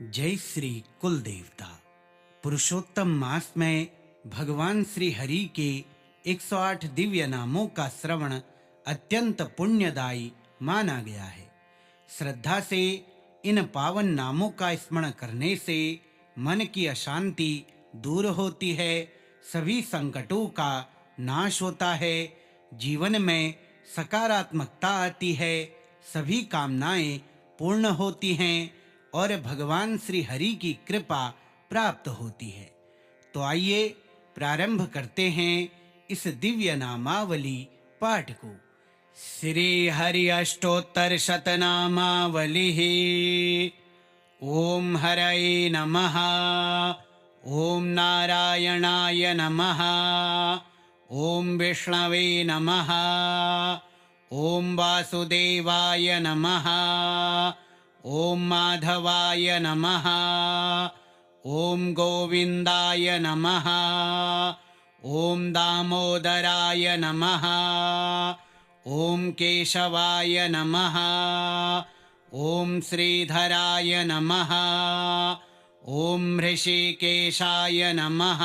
जय श्री कुल देवता। पुरुषोत्तम मास में भगवान श्री हरि के 108 दिव्य नामों का श्रवण अत्यंत पुण्यदायी माना गया है। श्रद्धा से इन पावन नामों का स्मरण करने से मन की अशांति दूर होती है, सभी संकटों का नाश होता है, जीवन में सकारात्मकता आती है, सभी कामनाएं पूर्ण होती हैं और भगवान श्री हरि की कृपा प्राप्त होती है। तो आइए प्रारंभ करते हैं इस दिव्य नामावली पाठ को। श्री हरि अष्टोत्तर शतनामावली। ओम हरये नमः। ओम नारायणाय नमः। ओम विष्णवे नमः। ओम वासुदेवाय नमः। ओम माधवाय नमः। ओम गोविंदाय नमः। ओम दामोदराय नमः। ओम केशवाय नमः। ओम श्रीधराय नमः। ओम ऋषिकेशाय नमः।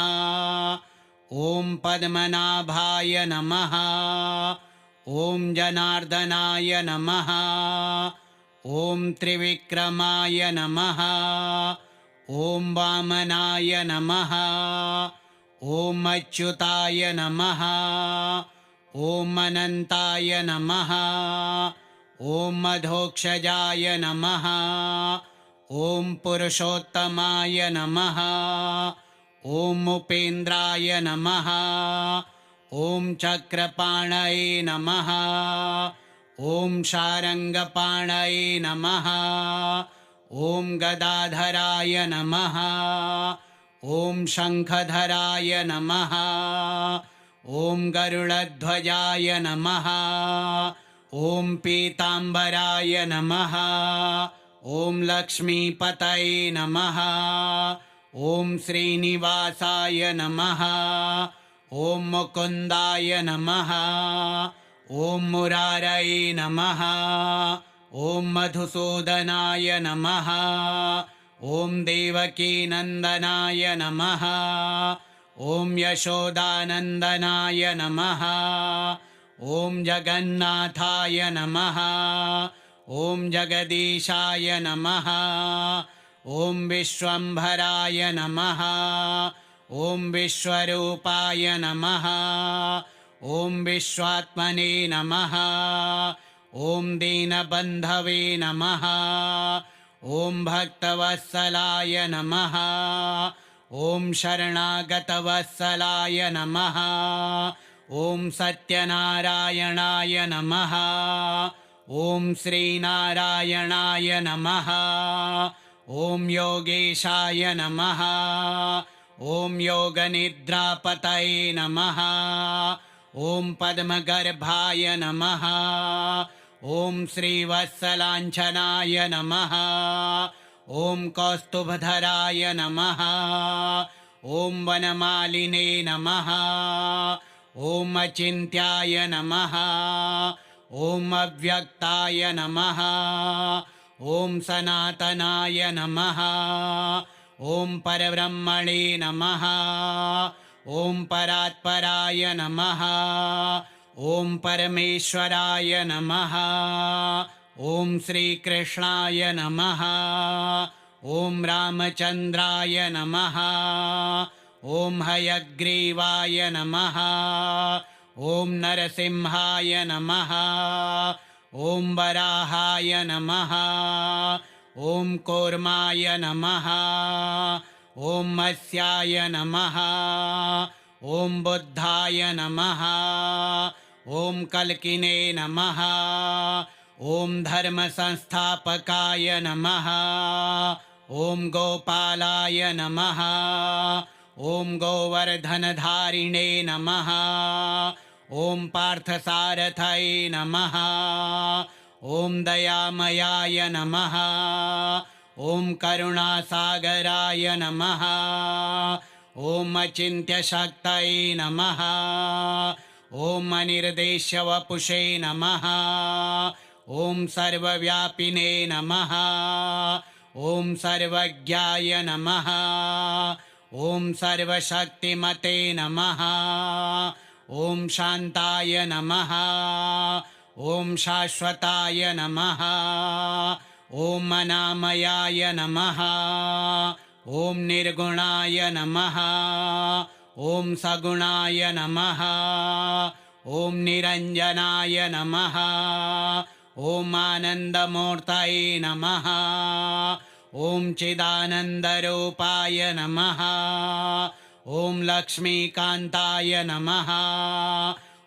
ओम पद्मनाभाय नमः। ओम जनार्दनाय नमः। ओम त्रिविक्रमाय नमः। ओम वामनाय नमः। ओम अच्युताय नमः। ओम अनंताय नमः। ओम मधोक्षजाय नमः। ओम पुरुषोत्तमाय नमः। ओम उपेन्द्राय नमः। ओम चक्रपाणये नमः। ओम शारंगपाणये नमः। ओम गदाधराय नमः। ओम शंखधराय नमः। ओम गरुड़ध्वजाय नमः। ओम पीतांबराय नमः। ओम लक्ष्मीपतये नमः। ओम श्रीनिवासाय नमः। ओम मुकुंदाय नमः। ओम मुरारये नमः। ओम मधुसूदनाय नमः। ओम देवकी नंदनाय नमः। ओम यशोदानंदनाय नमः। ओम जगन्नाथाय नमः। ओम जगदीशाय नमः। ओम विश्वंभराय नमः। ओम विश्वरूपाय नमः। ओम विश्वात्मने नमः। ओम दीनबंधवे नमः। ओम भक्तवत्सलाय नमः। ओम शरणागतवत्सलाय नमः। ओम सत्यनारायणाय नमः। ओम श्रीनारायणाय नमः। ओम योगेशाय नमः। ओम योगनिद्रापतये नमः। ओम पद्मगर्भाय नमः। ओम श्रीवत्सलांछनाय नमः। ओम कौस्तुभधराय नमः। ओम वनमालिने नमः। ओम अचिन्त्याय नमः। ओम अव्यक्ताय नमः। ओम सनातनाय नमः। ओम परब्रह्मणे नमः। ओम परात्पराय नमः। ओम परमेश्वराय नमः। ओम श्रीकृष्णाय नमः। ओम रामचंद्राय नमः। ओम हयग्रीवाय नमः। ओम नरसिंहाय नमः। ओम वराहाय नमः। ओम कूर्माय नमः। ओम मत्स्याय नमः। ओम बुद्धाय नमः। ओम कल्किने नमः। ओम धर्म संस्थापकाय नमः। ओम गोपालाय नमः। ओम गोवर्धनधारिणे नमः। ओम पार्थसारथये नमः। ओम दयामयाय नमः। ओम करुणासागराय नमः। ओम अचिन्त्यशक्तये नमः। ओम अनिर्देश्यवपुषे नमः। ओम सर्वव्यापिने नमः। ॐ सर्वज्ञाय नमः। ॐ सर्वशक्तिमते नमः। ॐ शान्ताय नमः। ॐ शाश्वताय नमः। ॐ अनामयाय नमः। ॐ निर्गुणाय नमः। ॐ सगुणाय नमः। ॐ निरञ्जनाय नमः। ॐ आनन्दमूर्तये नमः। ॐ चिदानन्दरूपाय नमः। ॐ लक्ष्मीकान्ताय नमः।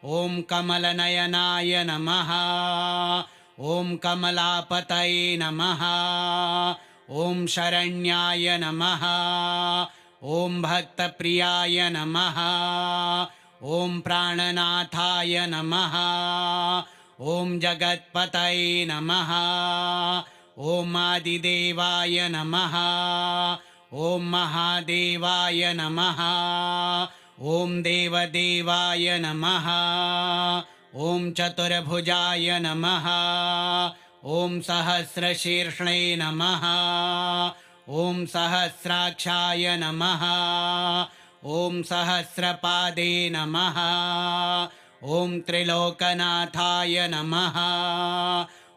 ॐ कमलनयनाय नमः। ॐ कमलापतये नमः। ॐ शरण्याय नमः। ॐ भक्तप्रियाय नमः। ॐ प्राणनाथाय नमः। ॐ जगत्पतये नमः। ॐ आदिदेवाय नमः। ॐ महादेवाय नमः। ॐ देवदेवाय नमः। ॐ चतुर्भुजाय नमः। ॐ सहस्रशीर्ष्णे नमः। ॐ सहस्राक्षाय नमः। ॐ सहस्रपादे नमः। ॐ त्रिलोकनाथाय नमः।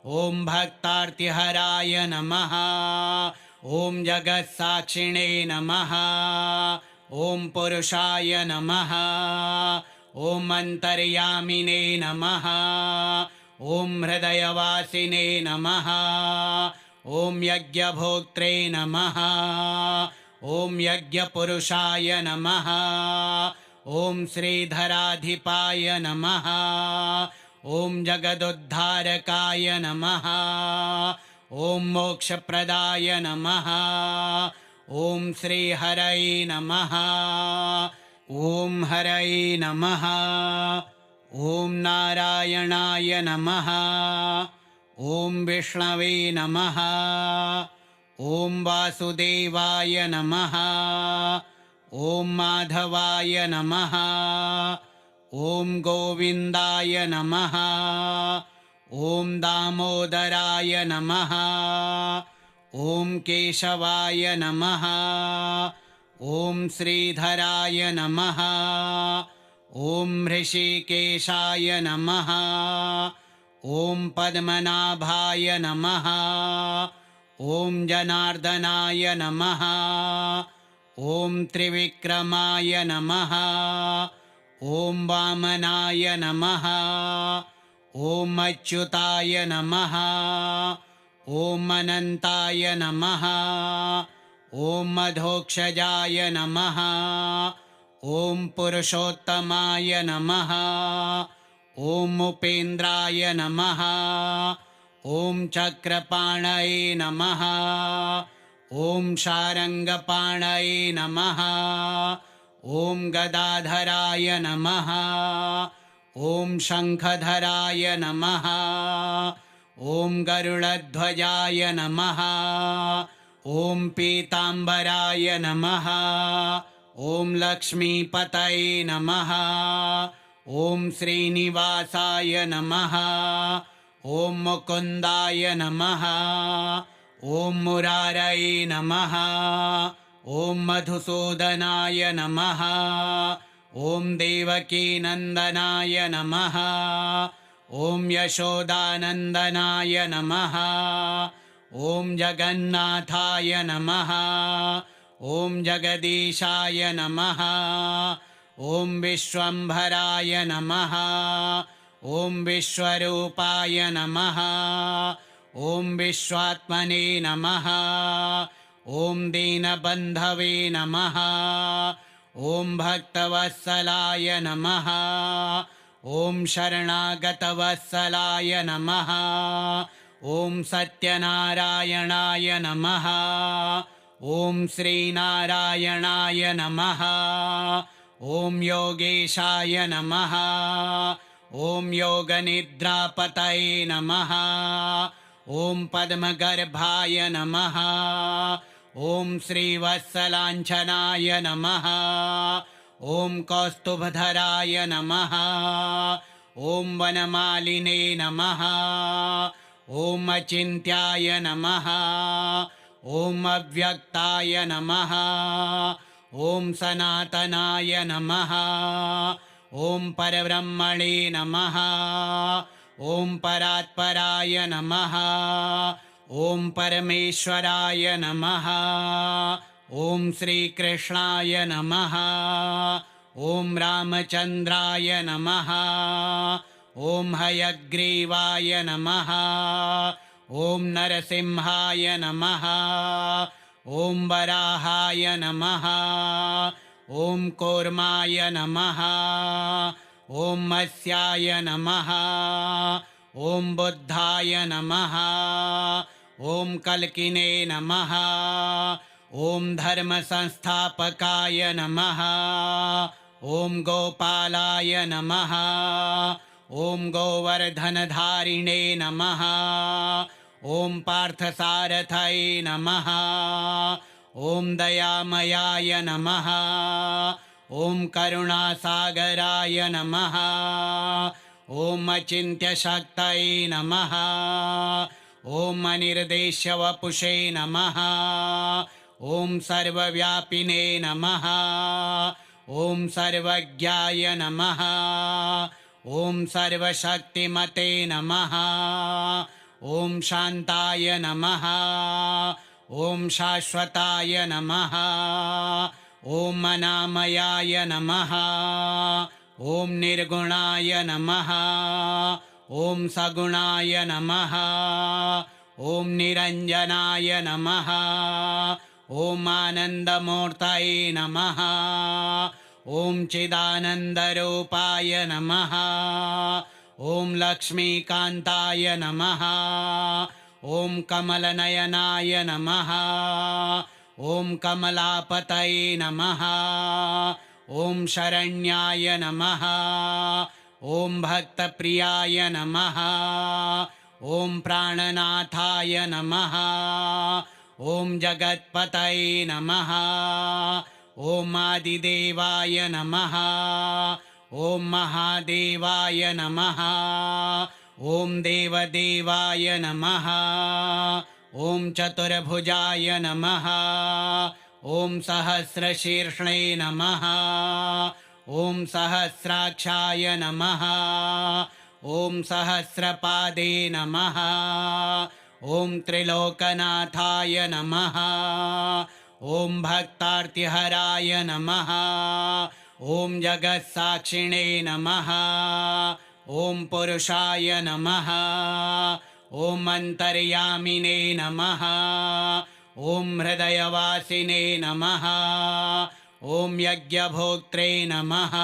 ॐ भक्तार्तिहराय नमः। ॐ जगत्साक्षिणे नमः। ॐ पुरुषाय नमः। ॐ अन्तर्यामिने नमः। ॐ हृदयवासिने नमः। ॐ यज्ञभोक्त्रे नमः। ॐ यज्ञपुरुषाय नमः। ॐ श्रीधराधिपाय नमः। ॐ जगदुद्धारकाय नमः। ॐ मोक्षप्रदाय नमः। ॐ श्रीहरये नमः। ॐ हरये नमः। ॐ नारायणाय नमः। ॐ विष्णवे नमः। ॐ वासुदेवाय नमः। ॐ माधवाय नमः। ॐ गोविन्दाय नमः। ॐ दामोदराय नमः। ॐ केशवाय नमः। ॐ श्रीधराय नमः। ॐ ऋषिकेशाय नमः। ॐ पद्मनाभाय नमः। ॐ जनार्दनाय नमः। ॐ त्रिविक्रमाय नमः। ॐ वामनाय नमः। ॐ अच्युताय नमः। ॐ अनन्ताय नमः। ॐ मधोक्षजाय नमः। ॐ पुरुषोत्तमाय नमः। ॐ उपेन्द्राय नमः। ॐ चक्रपाणये नमः। ॐ शारङ्गपाणये नमः। ॐ गदाधराय नमः। ॐ शङ्खधराय नमः। ॐ गरुडध्वजाय नमः। ॐ पीताम्बराय नमः। ॐ लक्ष्मीपतये नमः। ॐ श्रीनिवासाय नमः। ॐ मुकुन्दाय नमः। ॐ मुरारये नमः। ॐ मधुसूदनाय नमः। ॐ देवकीनन्दनाय नमः। ॐ यशोदानन्दनाय नमः। ॐ जगन्नाथाय नमः। ॐ जगदीशाय नमः। ॐ विश्वम्भराय नमः। ॐ विश्वरूपाय नमः। ॐ विश्वात्मने नमः। ॐ दीनबन्धवे नमः। ॐ भक्तवत्सलाय नमः। ॐ शरणागतवत्सलाय नमः। ॐ सत्यनारायणाय नमः। ॐ श्रीनारायणाय नमः। ॐ योगेशाय नमः। ॐ योगनिद्रापतये नमः। ॐ पद्मगर्भाय नमः। ॐ श्रीवत्सलाञ्छनाय नमः। ॐ कौस्तुभधराय नमः। ॐ वनमालिने नमः। ॐ अचिन्त्याय नमः। ॐ अव्यक्ताय नमः। ॐ सनातनाय नमः। ॐ परब्रह्मणे नमः। ॐ परात्पराय नमः। ॐ परमेश्वराय नमः। ॐ श्रीकृष्णाय नमः। ॐ रामचन्द्राय नमः। ॐ हयग्रीवाय नमः। ॐ नरसिंहाय नमः। ॐ वराहाय नमः। ॐ कूर्माय नमः। ॐ मत्स्याय नमः। ॐ बुद्धाय नमः। ॐ कल्किने नमः। ॐ धर्मसंस्थापकाय नमः। ॐ गोपालाय नमः। ॐ गोवर्धनधारिणे नमः। ॐ पार्थसारथये नमः। ॐ दयामयाय नमः। ॐ करुणासागराय नमः। ॐ अचिन्त्यशक्तये नमः। ॐ अनिर्देश्यवपुषे नमः। ॐ सर्वव्यापिने नमः। ॐ सर्वज्ञाय नमः। ॐ सर्वशक्तिमते नमः। ॐ शान्ताय नमः। ॐ शाश्वताय नमः। ॐ अनामयाय नमः। ॐ निर्गुणाय नमः। ॐ सगुणाय नमः। ॐ निरञ्जनाय नमः। ॐ आनन्दमूर्तये नमः। ॐ चिदानन्दरूपाय नमः। ॐ लक्ष्मीकान्ताय नमः। ॐ कमलनयनाय नमः। ॐ कमलापतये नमः। ॐ शरण्याय नमः। ॐ भक्तप्रियाय नमः। ॐ प्राणनाथाय नमः। ॐ जगत्पतये नमः। ॐ आदिदेवाय नमः। ॐ महादेवाय नमः। ॐ देवदेवाय नमः। ॐ चतुर्भुजाय नमः। ॐ सहस्रशीर्ष्णे नमः। ॐ सहस्राक्षाय नमः। ॐ सहस्रपादे नमः। ॐ त्रिलोकनाथाय नमः। ॐ भक्तार्तिहराय नमः। ॐ जगत्साक्षिणे नमः। ॐ पुरुषाय नमः। ॐ अन्तर्यामिने नमः। ॐ हृदयवासिने नमः। ॐ यज्ञभोक्त्रे नमः।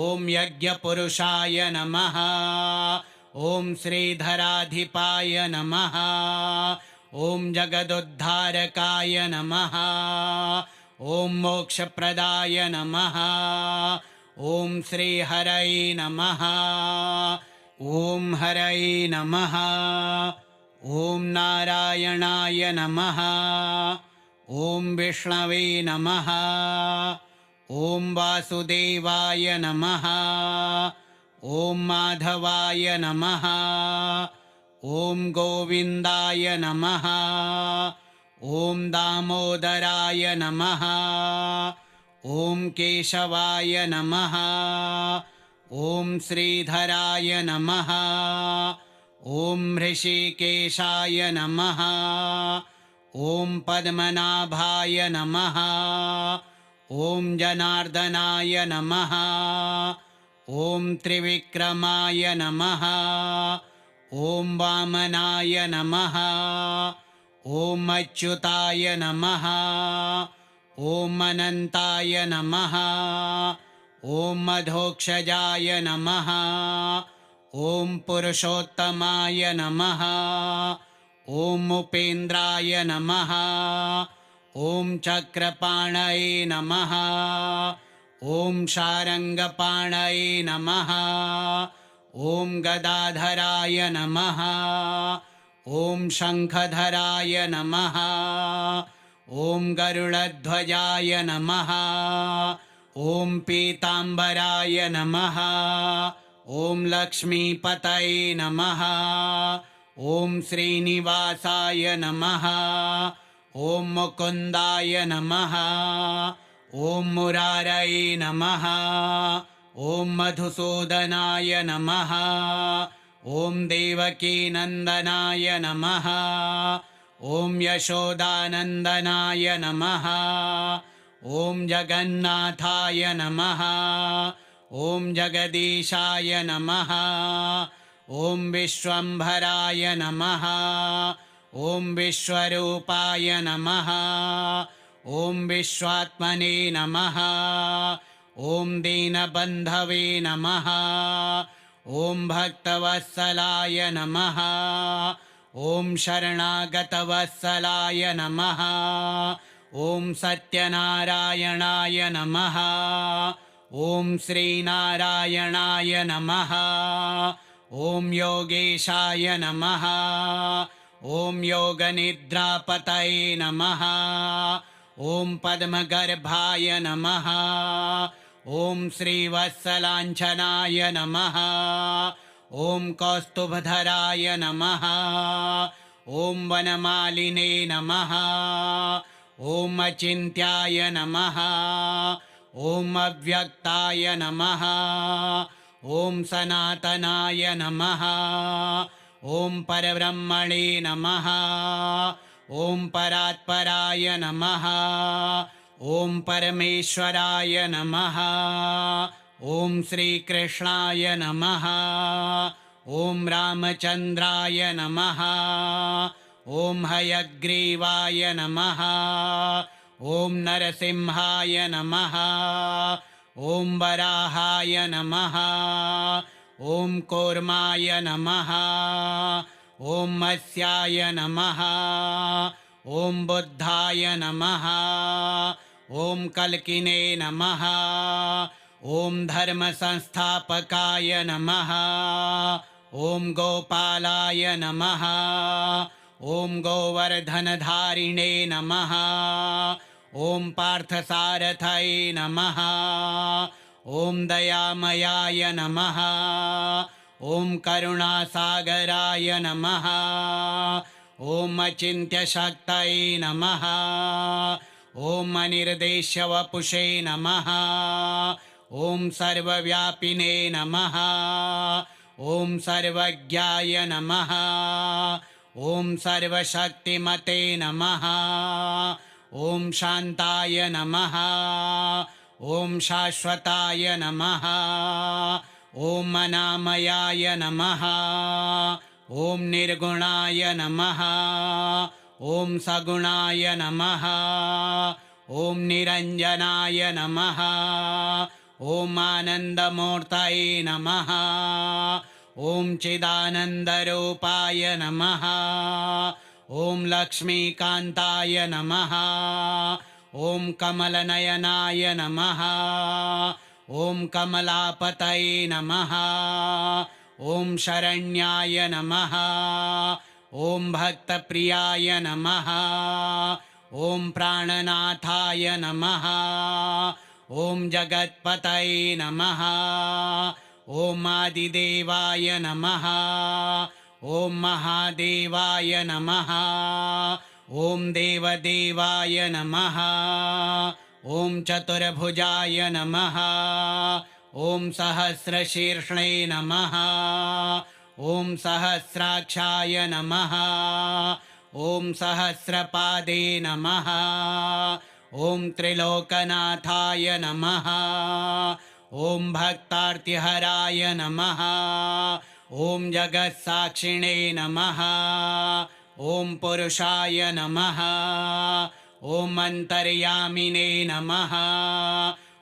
ॐ यज्ञपुरुषाय नमः। ॐ श्रीधराधिपाय नमः। ॐ जगदुद्धारकाय नमः। ॐ मोक्षप्रदाय नमः। ॐ श्रीहरये नमः। ॐ हरये नमः। ॐ नारायणाय नमः। ॐ विष्णवे नमः। ॐ वासुदेवाय नमः। ॐ माधवाय नमः। ॐ गोविन्दाय नमः। ॐ दामोदराय नमः। ॐ केशवाय नमः। ॐ श्रीधराय नमः। ॐ ऋषिकेशाय नमः। ॐ पद्मनाभाय नमः। ॐ जनार्दनाय नमः। ॐ त्रिविक्रमाय नमः। ॐ वामनाय नमः। ॐ अच्युताय नमः। ॐ अनन्ताय नमः। ॐ अधोक्षजाय नमः। ॐ पुरुषोत्तमाय नमः। ॐ उपेन्द्राय नमः। ॐ चक्रपाणये नमः। ॐ शारङ्गपाणये नमः। ॐ गदाधराय नमः। ॐ शङ्खधराय नमः। ॐ गरुडध्वजाय नमः। ॐ पीताम्बराय नमः। ॐ लक्ष्मीपतये नमः। ॐ श्रीनिवासाय नमः। ॐ मुकुन्दाय नमः। ॐ मुरारये नमः। ॐ मधुसूदनाय नमः। ॐ देवकीनन्दनाय नमः। ॐ यशोदानन्दनाय नमः। ॐ जगन्नाथाय नमः। ॐ जगदीशाय नमः। ॐ विश्वम्भराय नमः। ॐ विश्वरूपाय नमः। ॐ विश्वात्मने नमः। ॐ दीनबन्धवे नमः। ॐ भक्तवत्सलाय नमः। ॐ शरणागतवत्सलाय नमः। ॐ सत्यनारायणाय नमः। ॐ श्रीनारायणाय नमः। ॐ योगेशाय नमः। ॐ योगनिद्रापतये नमः। ॐ पद्मगर्भाय नमः। ॐ श्रीवत्सलाञ्छनाय नमः। ॐ कौस्तुभधराय नमः। ॐ वनमालिने नमः। ॐ अचिन्त्याय नमः। ॐ अव्यक्ताय नमः। ॐ सनातनाय नमः। ॐ परब्रह्मणे नमः। ॐ परात्पराय नमः। ॐ परमेश्वराय नमः। ॐ श्रीकृष्णाय नमः। ॐ रामचन्द्राय नमः। ॐ हयग्रीवाय नमः। ॐ नरसिंहाय नमः। ॐ वराहाय नमः। ॐ कूर्माय नमः। ॐ मत्स्याय नमः। ॐ बुद्धाय नमः। ॐ कल्किने नमः। ॐ धर्मसंस्थापकाय नमः। ॐ गोपालाय नमः। ॐ गोवर्धनधारिणे नमः। ॐ पार्थसारथये नमः। ॐ दयामयाय नमः। ॐ करुणासागराय नमः। ॐ अचिन्त्यशक्तये नमः। ॐ अनिर्देश्यवपुषे नमः। ॐ सर्वव्यापिने नमः। ॐ सर्वज्ञाय नमः। ॐ सर्वशक्तिमते नमः। ॐ शान्ताय नमः। ॐ शाश्वताय नमः। ॐ अनामयाय नमः। ॐ निर्गुणाय नमः। ॐ सगुणाय नमः। ॐ निरञ्जनाय नमः। ॐ आनन्दमूर्तये नमः। ॐ चिदानन्दरूपाय नमः। ॐ लक्ष्मीकान्ताय नमः। ॐ कमलनयनाय नमः। ॐ कमलापतये नमः। ॐ शरण्याय नमः। ॐ भक्तप्रियाय नमः। ॐ प्राणनाथाय नमः। ॐ जगत्पतये नमः। ॐ आदिदेवाय नमः। ॐ महादेवाय नमः। ॐ देवदेवाय नमः। ॐ चतुर्भुजाय नमः। ॐ सहस्रशीर्ष्णे नमः। ॐ सहस्राक्षाय नमः। ॐ सहस्रपादे नमः। ॐ त्रिलोकनाथाय नमः। ॐ भक्तार्तिहराय नमः। ॐ जगत्साक्षिणे नमः। ॐ पुरुषाय नमः। ॐ अन्तर्यामिने नमः।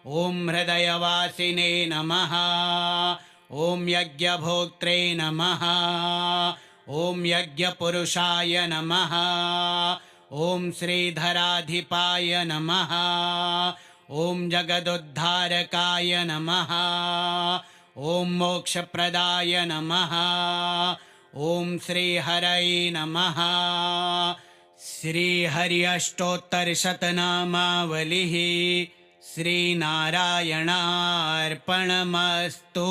ॐ हृदयवासिने नमः। ॐ यज्ञभोक्त्रे नमः। ॐ यज्ञपुरुषाय नमः। ॐ श्रीधराधिपाय नमः। ॐ जगदुद्धारकाय नमः। ॐ मोक्षप्रदाय नमः। ॐ श्रीहरये नमः। श्रीहरि अष्टोत्तरशतनामावलिः श्रीनारायणार्पणमस्तु।